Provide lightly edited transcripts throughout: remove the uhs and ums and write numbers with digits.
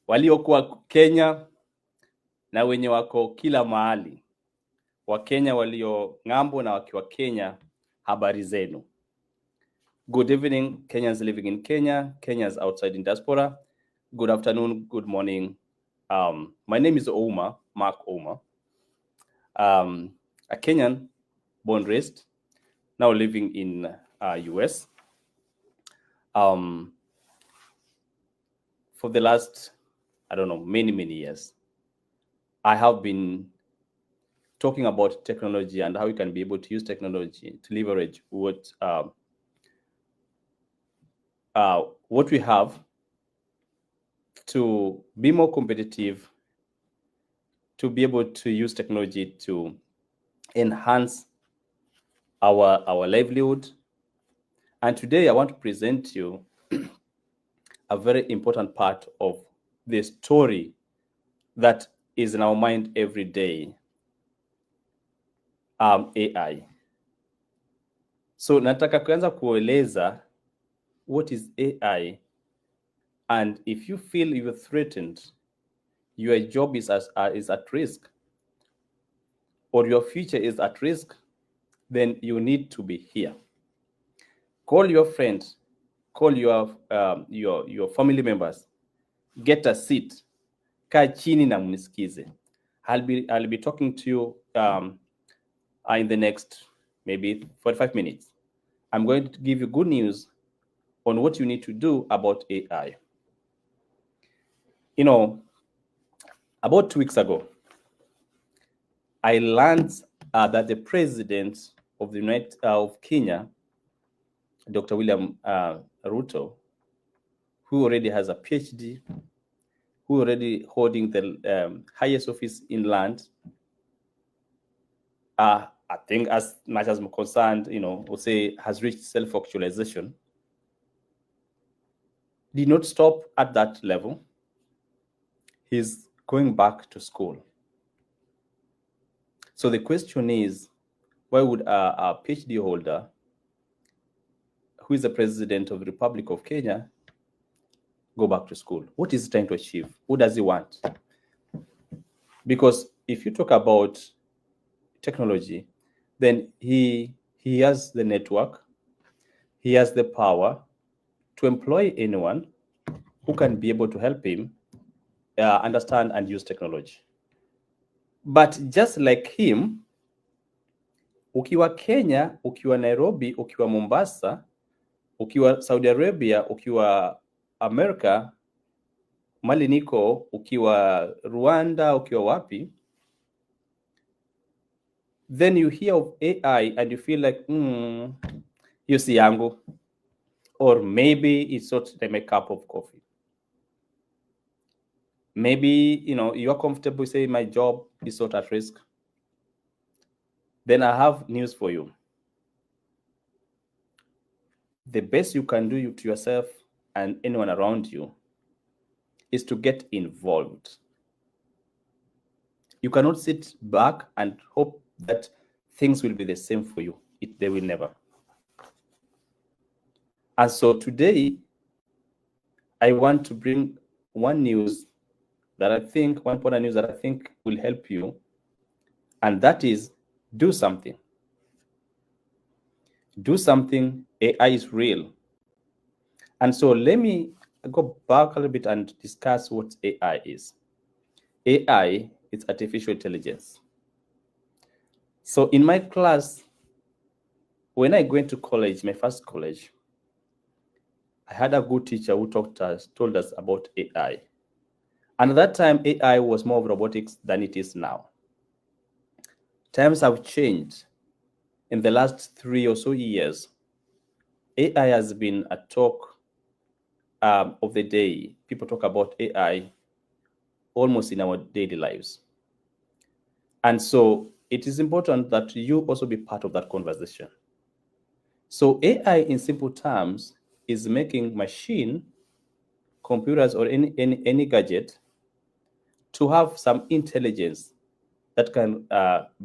waliokuwa Kenya na wenye wako kila mahali, Wakenya walio ng'ambo na wakiwa Kenya, habari zenu. Good evening, Kenyans living in Kenya, Kenyans outside in diaspora. Good afternoon, good morning. My name is Mak'Ouma, a Kenyan born raised, now living in US. For the last, many years, I have been talking about technology and how you can be able to use technology to leverage what we have to be more competitive, to be able to use technology to enhance our livelihood. And today I want to present you a very important part of the story that is in our mind every day, AI. So nataka kuanza kueleza what is AI, and if you feel you're threatened, your job is at risk, or your future is at risk, then you need to be here. Call your friends, call your family members, get a seat, kaa chini na mnisikize. I'll be talking to you in the next maybe 45 minutes. I'm going to give you good news on what you need to do about AI. About 2 weeks ago, I learned that the president of Kenya, Dr. William Ruto, who already has a PhD, who already holding the highest office in land, I think as much as I'm concerned, we'll say has reached self-actualization, did not stop at that level. He's going back to school. So the question is, why would a PhD holder, who is the president of the Republic of Kenya, go back to school? What is he trying to achieve? What does he want? Because if you talk about technology, then he has the network, he has the power to employ anyone who can be able to help him understand and use technology. But just like him, ukiwa Kenya, ukiwa Nairobi, ukiwa Mombasa, ukiwa Saudi Arabia, ukiwa America, mali niko, ukiwa Rwanda, ukiwa wapi, then you hear of AI and you feel like, you see yangu, or maybe it's not a cup of coffee. Maybe, you're comfortable saying my job is not at risk. Then I have news for you. The best you can do to yourself and anyone around you is to get involved. You cannot sit back and hope that things will be the same for you. They will never. And so today, I want to bring one important news that I think will help you, and that is do something. Do something. AI is real. And so let me go back a little bit and discuss what AI is. AI is artificial intelligence. So in my class, when I went to college, my first college, I had a good teacher who told us about AI. And at that time, AI was more of robotics than it is now. Times have changed. In the last 3 or so years, AI has been a talk of the day. People talk about AI almost in our daily lives. And so it is important that you also be part of that conversation. So AI, in simple terms, is making machine, computers, or any gadget to have some intelligence that can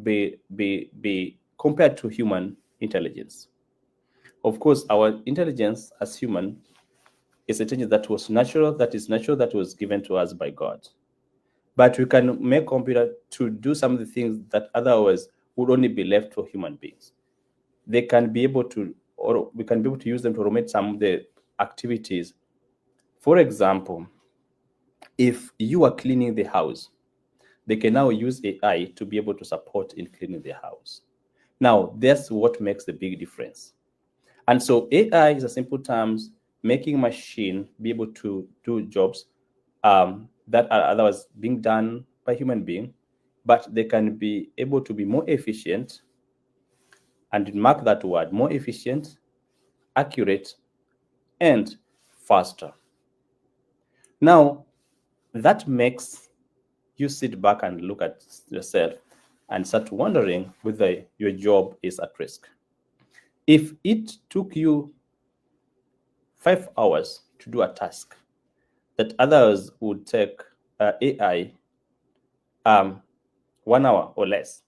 be compared to human intelligence. Of course, our intelligence as human It's intelligence that was natural, that was given to us by God. But we can make computer to do some of the things that otherwise would only be left for human beings. They can be able to, or we can be able to use them to automate some of the activities. For example, if you are cleaning the house, they can now use AI to be able to support in cleaning the house. Now, that's what makes the big difference. And so AI is a simple terms, making machine be able to do jobs that are otherwise being done by human being, but they can be able to be more efficient, and mark that word, more efficient, accurate, and faster. Now, that makes you sit back and look at yourself and start wondering whether your job is at risk. If it took you 5 hours to do a task that others would take AI 1 hour or less,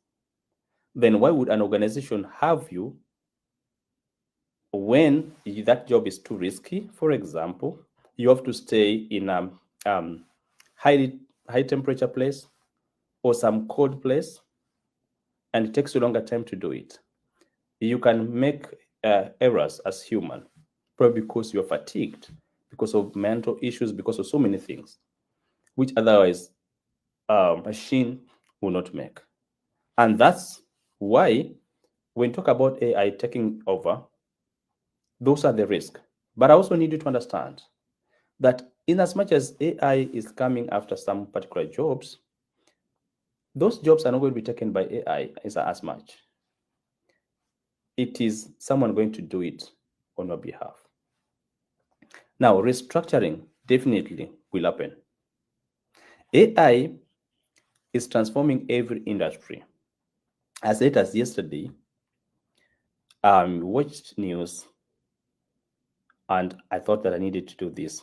then why would an organization have you when that job is too risky? For example, you have to stay in a high temperature place or some cold place, and it takes you longer time to do it. You can make errors as human, probably because you're fatigued, because of mental issues, because of so many things, which otherwise machine will not make. And that's why when you talk about AI taking over, those are the risks. But I also need you to understand that in as much as AI is coming after some particular jobs, those jobs are not going to be taken by AI as much. It is someone going to do it on your behalf. Now, restructuring definitely will happen. AI is transforming every industry. As late as yesterday, watched news and I thought that I needed to do this.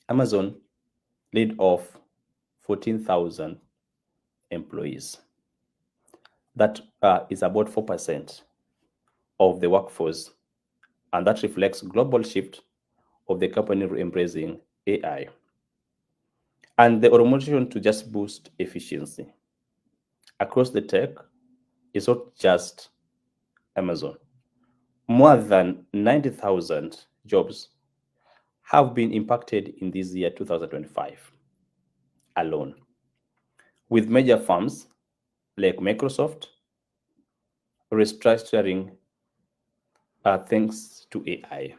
Amazon laid off 14,000 employees. That is about 4% of the workforce, and that reflects global shift of the company embracing AI and the automation to just boost efficiency. Across the tech, it's not just Amazon. More than 90,000 jobs have been impacted in this year 2025 alone, with major firms like Microsoft restructuring thanks to AI.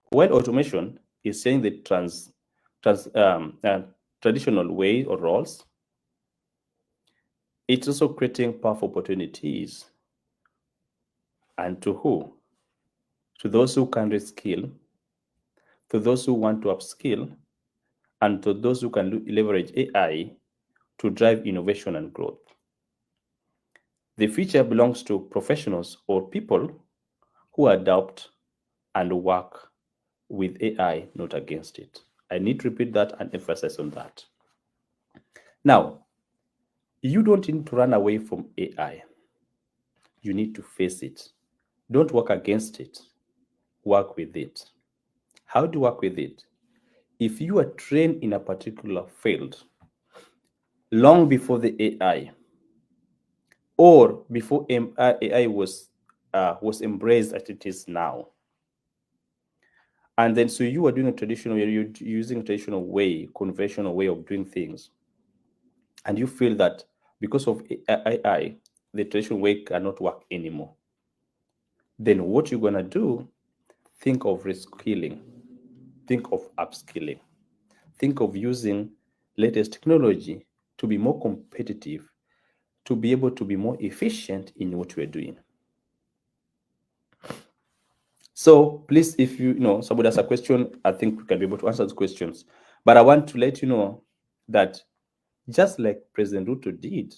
While automation is saying the traditional way or roles, it's also creating powerful opportunities. And to who? To those who can reskill, to those who want to upskill, and to those who can leverage AI to drive innovation and growth. The future belongs to professionals or people who adopt and work with AI, not against it. I need to repeat that and emphasize on that. Now, you don't need to run away from AI. You need to face it. Don't work against it. Work with it. How do you work with it? If you are trained in a particular field long before the AI, or before AI was embraced as it is now, and then so you are doing a traditional, you're using a traditional way, conventional way of doing things, and you feel that because of AI, the traditional way cannot work anymore, then what you're gonna do? Think of reskilling, think of upskilling, think of using latest technology to be more competitive, to be able to be more efficient in what we're doing. So please, if you know somebody has a question, I think we can be able to answer those questions. But I want to let you know that just like President Ruto did,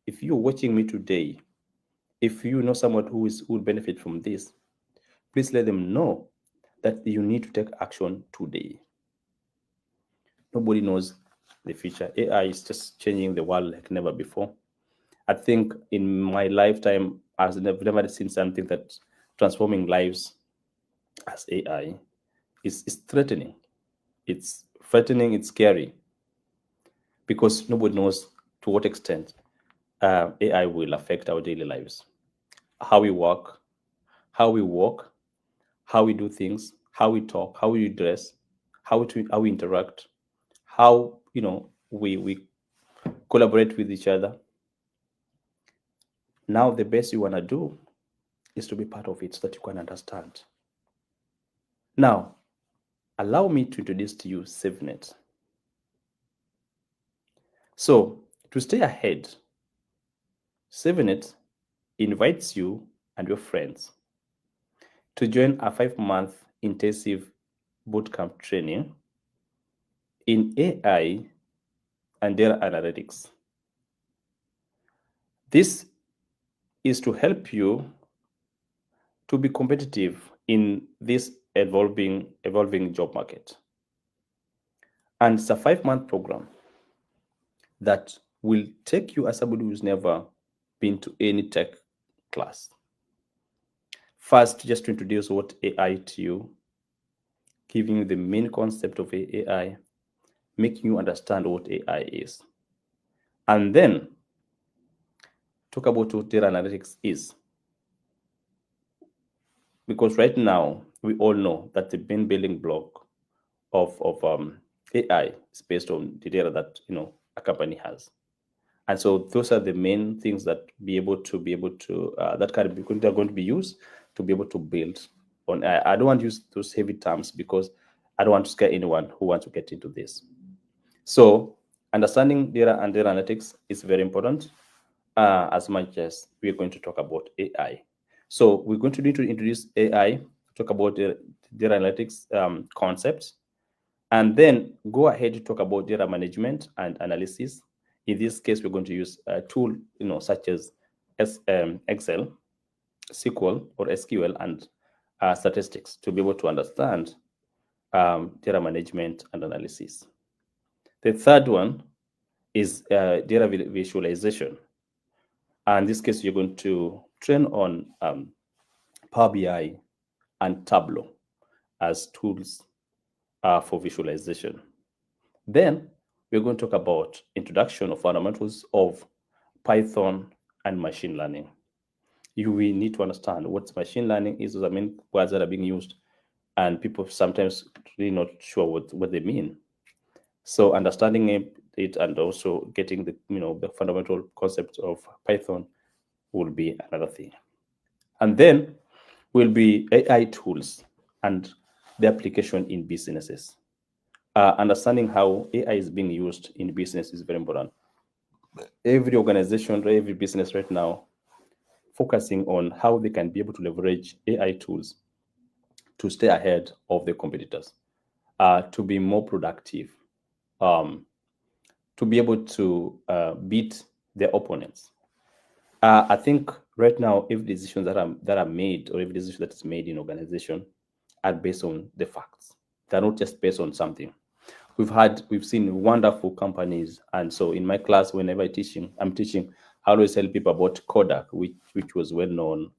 if you're watching me today, if you know someone who will benefit from this, please let them know that you need to take action today. Nobody knows the future. AI is just changing the world like never before. I think in my lifetime, I've never seen something that's transforming lives as AI is threatening. It's threatening, it's scary, because nobody knows to what extent AI will affect our daily lives, how we work, how we walk, how we do things, how we talk, how we dress, how we interact, how we collaborate with each other. Now the best you want to do is to be part of it so that you can understand. Now, allow me to introduce to you SafeNet. So, to stay ahead, SafeNet invites you and your friends to join a 5-month intensive bootcamp training in AI and data analytics. This is to help you to be competitive in this evolving job market. And it's a 5-month program that will take you as somebody who's never been to any tech class. First, just to introduce what AI to you, giving you the main concept of AI, making you understand what AI is. And then talk about what data analytics is. Because right now, we all know that the main building block of AI is based on the data that a company has. And so those are the main things that that are going to be used to be able to build on. I don't want to use those heavy terms because I don't want to scare anyone who wants to get into this. So understanding data and data analytics is very important, as much as we're going to talk about AI. So we're going to need to introduce AI, talk about the data analytics concepts, and then go ahead to talk about data management and analysis. In this case, we're going to use a tool, such as Excel, SQL, or SQL, and statistics to be able to understand data management and analysis. The third one is data visualization. And in this case, you're going to train on Power BI and Tableau as tools for visualization. Then we're going to talk about introduction of fundamentals of Python and machine learning. You will need to understand what machine learning is, those are main words that are being used, and people sometimes really not sure what they mean. So understanding it and also getting the fundamental concept of Python will be another thing. And then will be AI tools and the application in businesses. Understanding how AI is being used in business is very important. Every organization, every business right now, focusing on how they can be able to leverage AI tools to stay ahead of the competitors, to be more productive, to be able to beat their opponents. I think right now, every decision that are made, or every decision that is made in organization, are based on the facts. They're not just based on something. We've seen wonderful companies, and so in my class, whenever I'm teaching, I always tell people about Kodak, which was well known,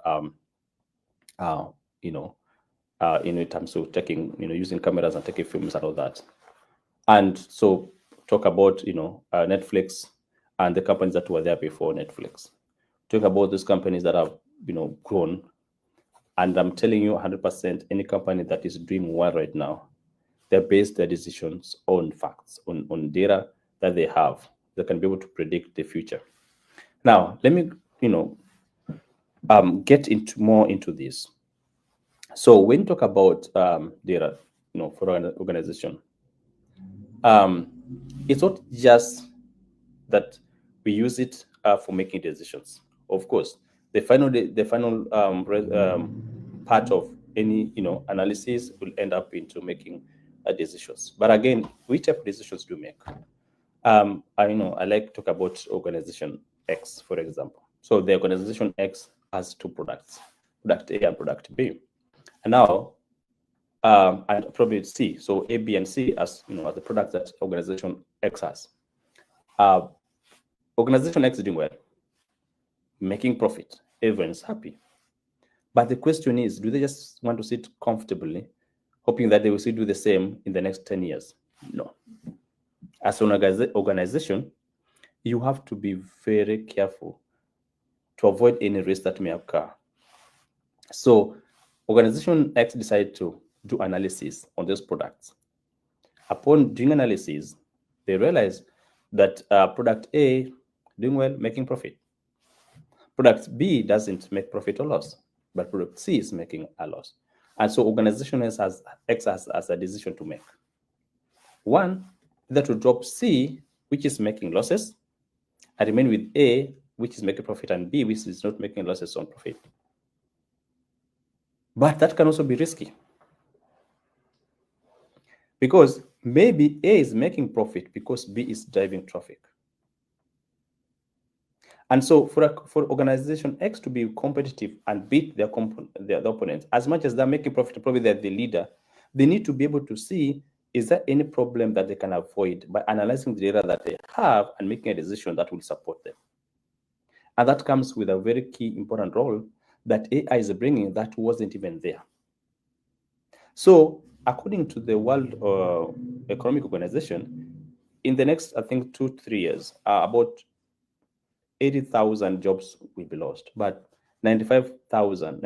in terms of taking, using cameras and taking films and all that. And so talk about Netflix and the companies that were there before Netflix. Talk about those companies that have grown. And I'm telling you 100%, any company that is doing well right now, they base their decisions on facts, on data that they have that can be able to predict the future. Now, let me get into this. So when you talk about data, for an organization, it's not just that we use it for making decisions. Of course, the final part of any analysis will end up into making decisions. But again, which type of decisions do you make? I like to talk about organization X, for example. So the organization X has two products, product A and product B. And now, and probably C. So A, B, and C as are the products that organization X has. Organization X is doing well, making profit, everyone's happy. But the question is, do they just want to sit comfortably, hoping that they will still do the same in the next 10 years? No. As an organization, you have to be very careful to avoid any risk that may occur. So organization X decided to do analysis on those products. Upon doing analysis, they realized that product A doing well, making profit. Product B doesn't make profit or loss, but product C is making a loss. And so organization X has a decision to make. One, either to drop C, which is making losses, and remain with A, which is making profit, and B, which is not making losses on profit. But that can also be risky, because maybe A is making profit because B is driving traffic. And so for organization X to be competitive and beat their opponents, as much as they're making profit, probably they're the leader, they need to be able to see, is there any problem that they can avoid by analyzing the data that they have and making a decision that will support them. And that comes with a very key important role that AI is bringing that wasn't even there. So according to the World Economic Organization, in the next, I think, 2-3 years, about 80,000 jobs will be lost, but 95,000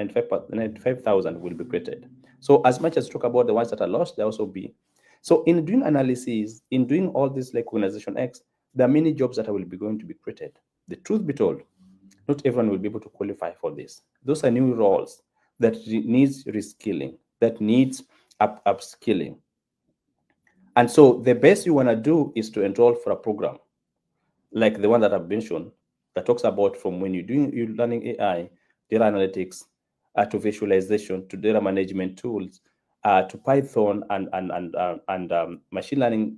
will be created. So as much as talk about the ones that are lost, there also be. So in doing analysis, in doing all this like organization X, there are many jobs that will be going to be created. The truth be told, not everyone will be able to qualify for this. Those are new roles that needs reskilling, that needs upskilling. And so the best you want to do is to enroll for a program like the one that I've mentioned, that talks about from when you're learning AI, data analytics, to visualization, to data management tools, to Python and machine learning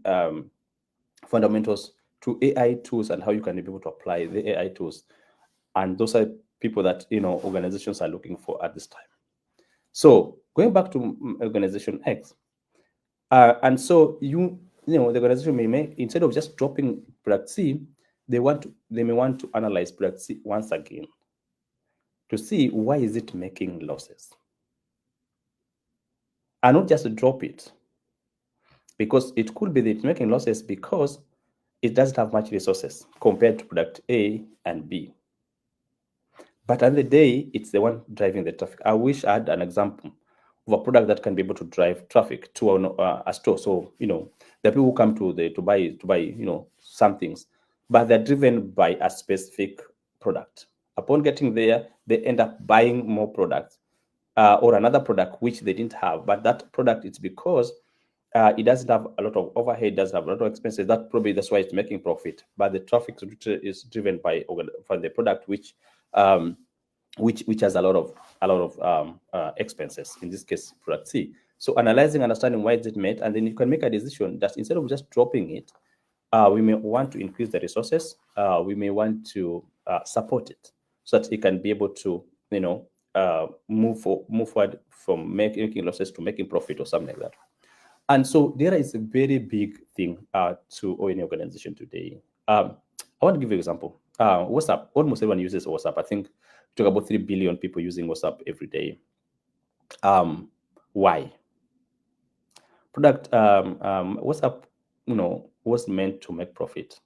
fundamentals, to AI tools and how you can be able to apply the AI tools. And those are people that organizations are looking for at this time. So going back to organization X, and so the organization may make, instead of just dropping product C, they may want to analyze product C once again to see why is it making losses, and not just drop it, because it could be that it's making losses because it doesn't have much resources compared to product A and B. But at the end of the day, it's the one driving the traffic. I wish I had an example of a product that can be able to drive traffic to a store. So the people who come to buy some things, but they're driven by a specific product. Upon getting there, they end up buying more products or another product which they didn't have. But that product, it's because it doesn't have a lot of overhead, doesn't have a lot of expenses. That's why it's making profit. But the traffic is driven by the product which has a lot of expenses. In this case, product C. So analyzing, understanding why is it made, and then you can make a decision that instead of just dropping it, we may want to increase the resources. We may want to support it so that it can be able to move forward from making losses to making profit or something like that. And so data is a very big thing to any organization today. I want to give you an example. WhatsApp, almost everyone uses WhatsApp. I think we talk about 3 billion people using WhatsApp every day. Why? WhatsApp, was meant to make profit.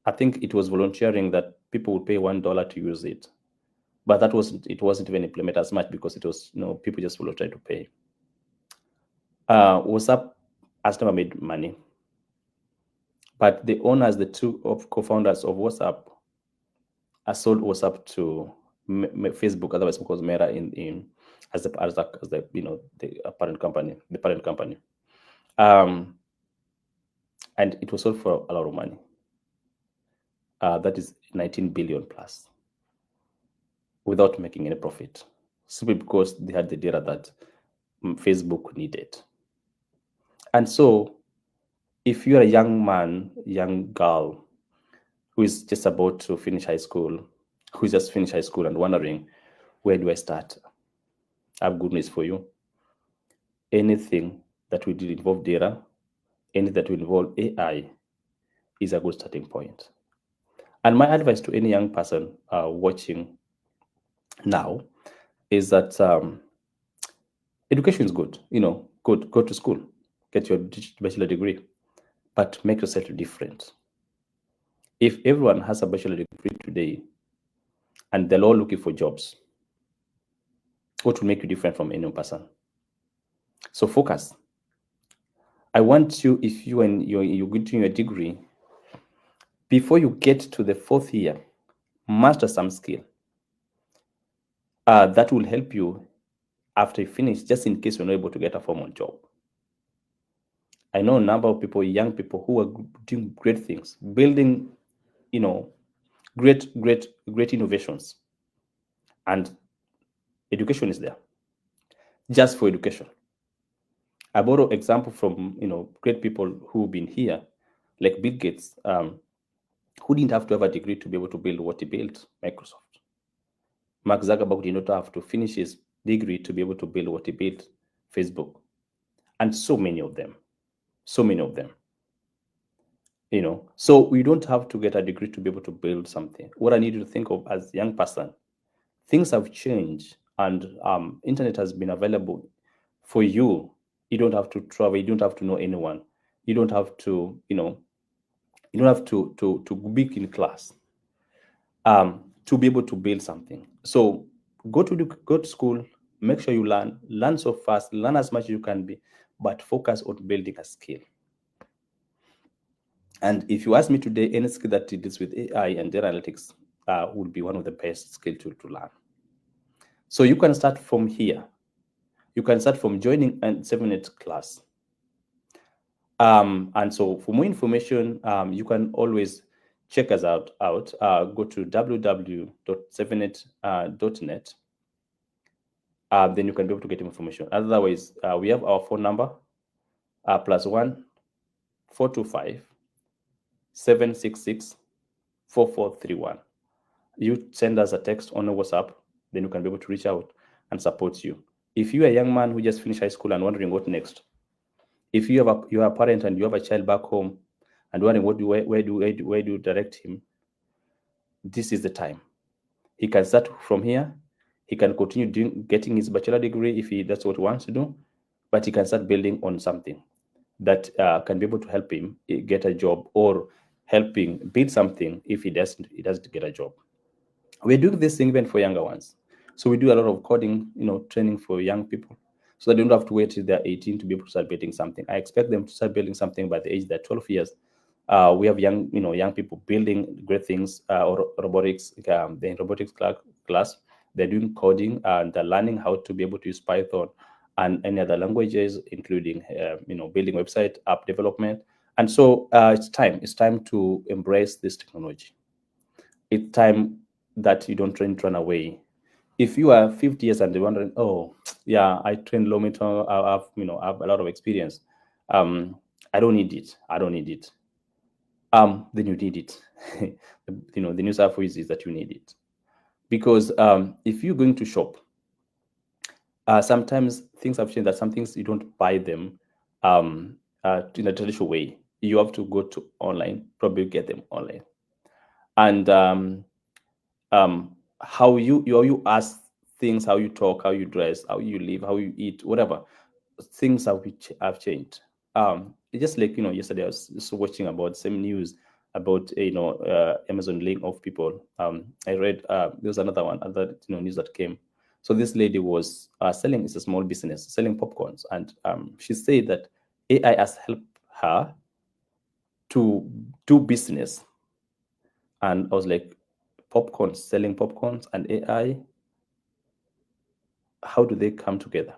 I think it was volunteering that people would pay $1 to use it, but it wasn't even implemented as much because it was, people just volunteered to pay. WhatsApp has never made money, but the owners, the two co-founders of WhatsApp, sold WhatsApp to Facebook, otherwise because Meta as the parent company, and it was sold for a lot of money. That is 19 billion plus, without making any profit, simply because they had the data that Facebook needed. And so, if you're a young man, young girl, who is just about to finish high school, who's just finished high school and wondering, where do I start? I have good news for you. Anything that will involve data, anything that will involve AI is a good starting point. And my advice to any young person watching now is that education is good. Good. Go to school, get your bachelor degree, but make yourself different. If everyone has a bachelor degree today and they're all looking for jobs, what will make you different from any person? So focus. I want you, if you're getting your degree, before you get to the 4th year, master some skill that will help you after you finish, just in case you're not able to get a formal job. I know a number of people, young people, who are doing great things, building, great innovations, and education is there just for education. I borrow example from great people who've been here, like Bill Gates, who didn't have to have a degree to be able to build what he built, Microsoft. Mark Zuckerberg did not have to finish his degree to be able to build what he built, Facebook, and so many of them. So we don't have to get a degree to be able to build something. What I need you to think of as a young person, things have changed, and internet has been available for you. You don't have to travel. You don't have to know anyone. You don't have to, to be in class to be able to build something. So go to school. Make sure you learn so fast, learn as much as you can be, but focus on building a skill. And if you ask me today, any skill that deals with AI and data analytics would be one of the best skills to learn. So you can start from here. You can start from joining a 7-minute class. And so for more information, you can always check us out. Go to www.7net.net. Then you can be able to get information. Otherwise, we have our phone number, +1 425 766 4431. You send us a text on WhatsApp, then you can be able to reach out and support you. If you are a young man who just finished high school and wondering what next, if you are a parent and you have a child back home and wondering where do you direct him, this is the time. He can start from here. He can continue getting his bachelor degree if that's what he wants to do, but he can start building on something that can be able to help him get a job, or helping build something if he doesn't get a job. We're doing this thing even for younger ones. So we do a lot of coding, training for young people, so they don't have to wait till they're 18 to be able to start building something. I expect them to start building something by the age they're 12 years. We have young people building great things, or robotics. They're in robotics class. They're doing coding, and they're learning how to be able to use Python and any other languages, including building website, app development. And so it's time to embrace this technology. It's time that you don't run away. If you are 50 years and you're wondering, oh yeah, I trained low meter, I have a lot of experience, I don't need it. Then you need it. The news for is that you need it, because if you're going to shop, sometimes things have changed. That some things you don't buy them in a traditional way. You have to go to online, probably get them online, and how you ask things, how you talk, how you dress, how you live, how you eat, whatever, things have changed. It's just like yesterday I was just watching about some news about Amazon laying off people. I read there was other news that came. So this lady was selling, it's a small business, selling popcorns, and she said that AI has helped her to do business. And I was like, selling popcorns and AI, how do they come together?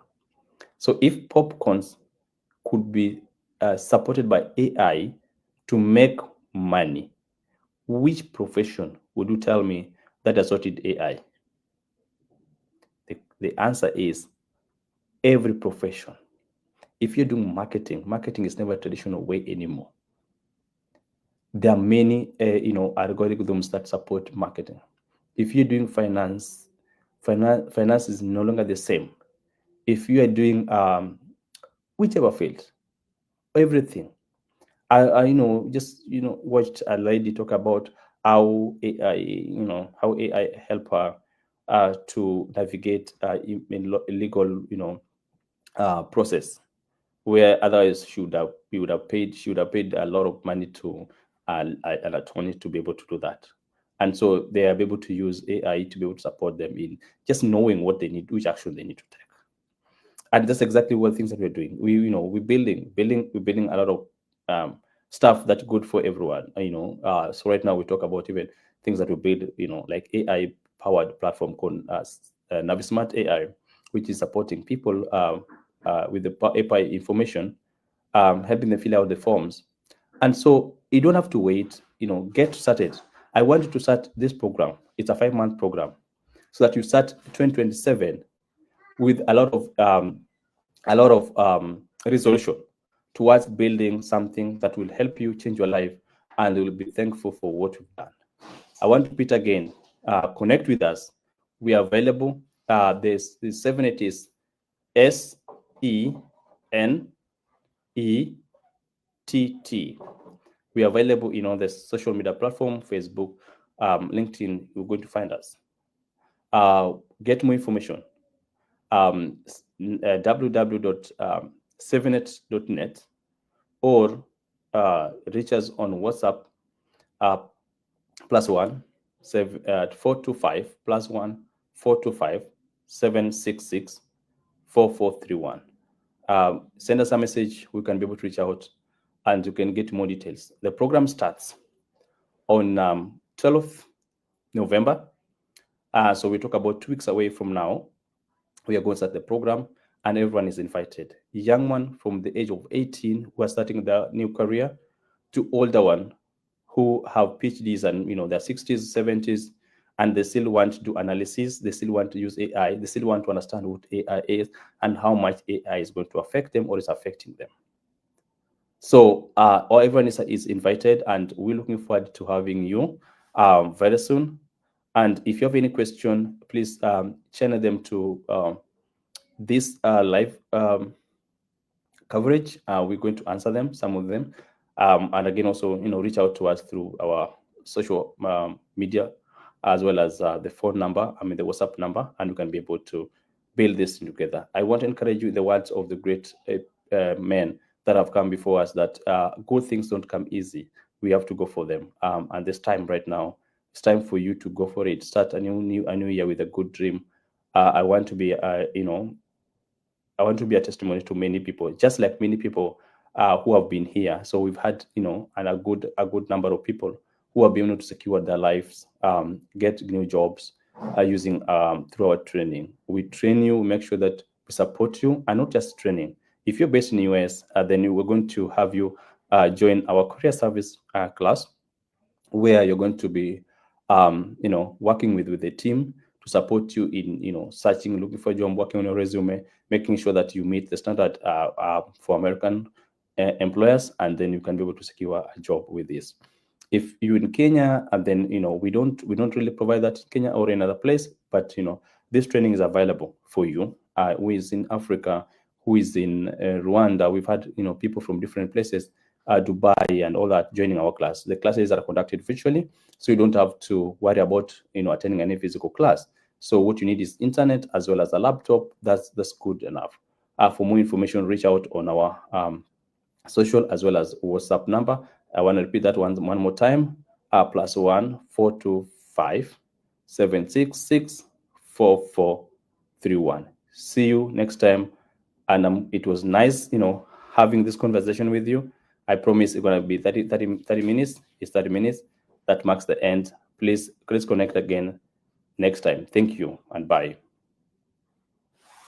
So if popcorns could be supported by AI to make money, which profession would you tell me that has sorted AI? The answer is every profession. If you're doing marketing is never a traditional way anymore. There are many algorithms that support marketing. If you're doing finance is no longer the same. If you are doing whichever field, everything. I just watched a lady talk about how AI help her to navigate in illegal, process, where otherwise should have paid a lot of money to an attorney to be able to do that. And so they are able to use AI to be able to support them in just knowing what they need, which action they need to take. And that's exactly what things that we're doing. We're building a lot of stuff that's good for everyone. So right now we talk about even things that we build, like AI-powered platform called Navismart AI, which is supporting people with the AI information, helping them fill out the forms. And so you don't have to wait, get started. I want you to start this program. It's a 5-month program, so that you start 2027 with a lot of resolution towards building something that will help you change your life, and you will be thankful for what you've done. I want to repeat again, connect with us. We are available. The 7 is SENETT. We are available in the social media platform, Facebook, LinkedIn. You're going to find us. Get more information. www.7net.net, or reach us on WhatsApp, +1 425 +1 425 766 4431. Send us a message. We can be able to reach out, and you can get more details. The program starts on 12th November. So we talk about 2 weeks away from now. We are going to start the program, and everyone is invited. Young one from the age of 18 who are starting their new career, to older one who have PhDs and their 60s, 70s, and they still want to do analysis. They still want to use AI. They still want to understand what AI is and how much AI is going to affect them or is affecting them. So everyone is invited, and we're looking forward to having you very soon. And if you have any question, please channel them to this live coverage. We're going to answer them, some of them. And again, also, reach out to us through our social media, as well as the phone number, the WhatsApp number, and we can be able to build this together. I want to encourage you in the words of the great men that have come before us, that good things don't come easy. We have to go for them. And this time right now, it's time for you to go for it. Start a new year with a good dream. I want to be, I want to be a testimony to many people, just like many people who have been here. So we've had, and a good number of people who have been able to secure their lives, get new jobs using through our training. We train you, make sure that we support you, and not just training. If you're based in the US, then we're going to have you join our career service class, where you're going to be, working with the team to support you in, searching, looking for a job, working on your resume, making sure that you meet the standard for American employers, and then you can be able to secure a job with this. If you're in Kenya, and then we don't really provide that in Kenya or in another place, but this training is available for you. Who is in Africa, who is in Rwanda? We've had people from different places, Dubai and all that, joining our class. The classes are conducted virtually, so you don't have to worry about attending any physical class. So what you need is internet as well as a laptop. That's good enough. For more information, reach out on our social as well as WhatsApp number. I want to repeat that one more time. +1 425 766 4431. See you next time. And it was nice, having this conversation with you. I promise it's going to be 30 minutes. It's 30 minutes. That marks the end. Please connect again next time. Thank you, and bye.